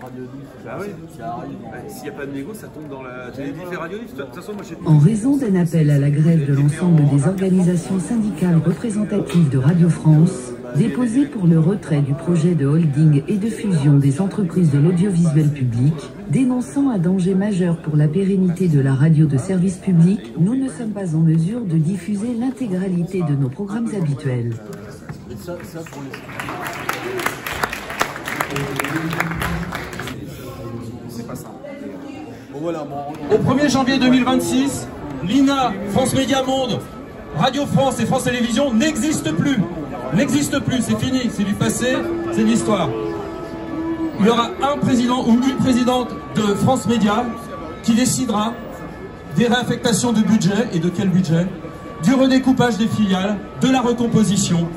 Bah oui. S'il n'y a pas de négo, ça tombe dans la télédiff et radiodiff. De toute façon, moi, en raison d'un appel à la grève de l'ensemble des organisations syndicales représentatives de Radio France, déposé pour le retrait du projet de holding et de fusion des entreprises de l'audiovisuel public, dénonçant un danger majeur pour la pérennité de la radio de service public, nous ne sommes pas en mesure de diffuser l'intégralité de nos programmes habituels. c'est pas ça. Au 1er janvier 2026, l'INA, France Média Monde, Radio France et France Télévisions n'existent plus. N'existe plus, c'est fini, c'est du passé, c'est de l'histoire. Il y aura un président ou une présidente de France Média qui décidera des réaffectations de budget, et de quel budget, du redécoupage des filiales, de la recomposition.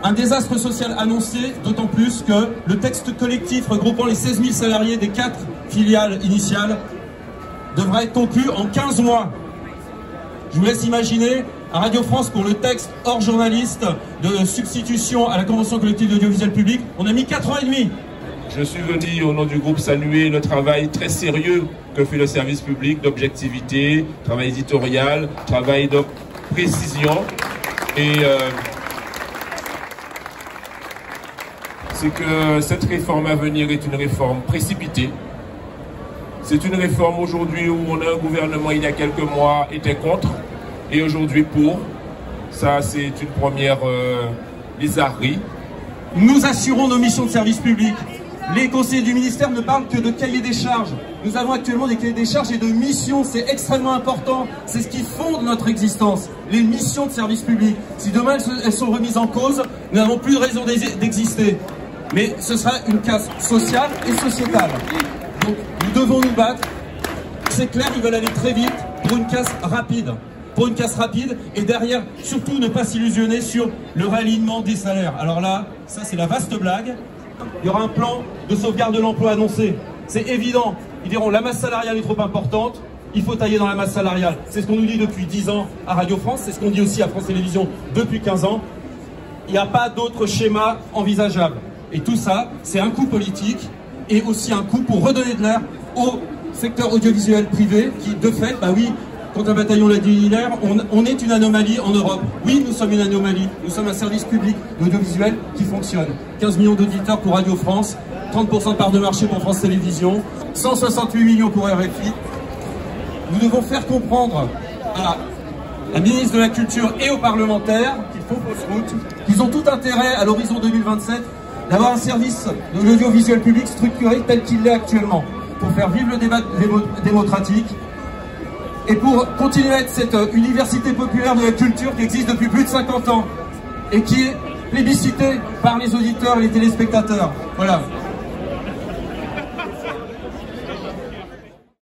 Un désastre social annoncé, d'autant plus que le texte collectif regroupant les 16 000 salariés des 4 filiales initiales devra être conclu en 15 mois. Je vous laisse imaginer à Radio France pour le texte hors journaliste de substitution à la convention collective d'audiovisuel public, on a mis 4 ans et demi. Je suis venu au nom du groupe saluer le travail très sérieux que fait le service public, d'objectivité, travail éditorial, travail de précision. Et c'est que cette réforme à venir est une réforme précipitée. C'est une réforme aujourd'hui où on a un gouvernement il y a quelques mois était contre et aujourd'hui pour. Ça c'est une première bizarrerie. Nous assurons nos missions de service public. Les conseillers du ministère ne parlent que de cahiers des charges. Nous avons actuellement des cahiers des charges et de missions, c'est extrêmement important. C'est ce qui fonde notre existence, les missions de service public. Si demain elles sont remises en cause, nous n'avons plus de raison d'exister. Mais ce sera une casse sociale et sociétale. Donc nous devons nous battre. C'est clair, ils veulent aller très vite pour une casse rapide. Pour une casse rapide et derrière, surtout ne pas s'illusionner sur le réalignement des salaires. Alors là, ça c'est la vaste blague. Il y aura un plan de sauvegarde de l'emploi annoncé. C'est évident. Ils diront la masse salariale est trop importante, il faut tailler dans la masse salariale. C'est ce qu'on nous dit depuis 10 ans à Radio France, c'est ce qu'on dit aussi à France Télévisions depuis 15 ans. Il n'y a pas d'autre schéma envisageable. Et tout ça, c'est un coup politique et aussi un coup pour redonner de l'air au secteur audiovisuel privé qui, de fait, bah oui, quand un bataillon l'a dit hier, on est une anomalie en Europe. Oui, nous sommes une anomalie. Nous sommes un service public d'audiovisuel qui fonctionne. 15 millions d'auditeurs pour Radio France, 30% de part de marché pour France Télévisions, 168 millions pour RFI. Nous devons faire comprendre à la ministre de la Culture et aux parlementaires qu'ils font fausse route, qu'ils ont tout intérêt à l'horizon 2027 d'avoir un service de l'audiovisuel public structuré tel qu'il l'est actuellement, pour faire vivre le débat démocratique et pour continuer à être cette université populaire de la culture qui existe depuis plus de 50 ans et qui est plébiscitée par les auditeurs et les téléspectateurs. Voilà.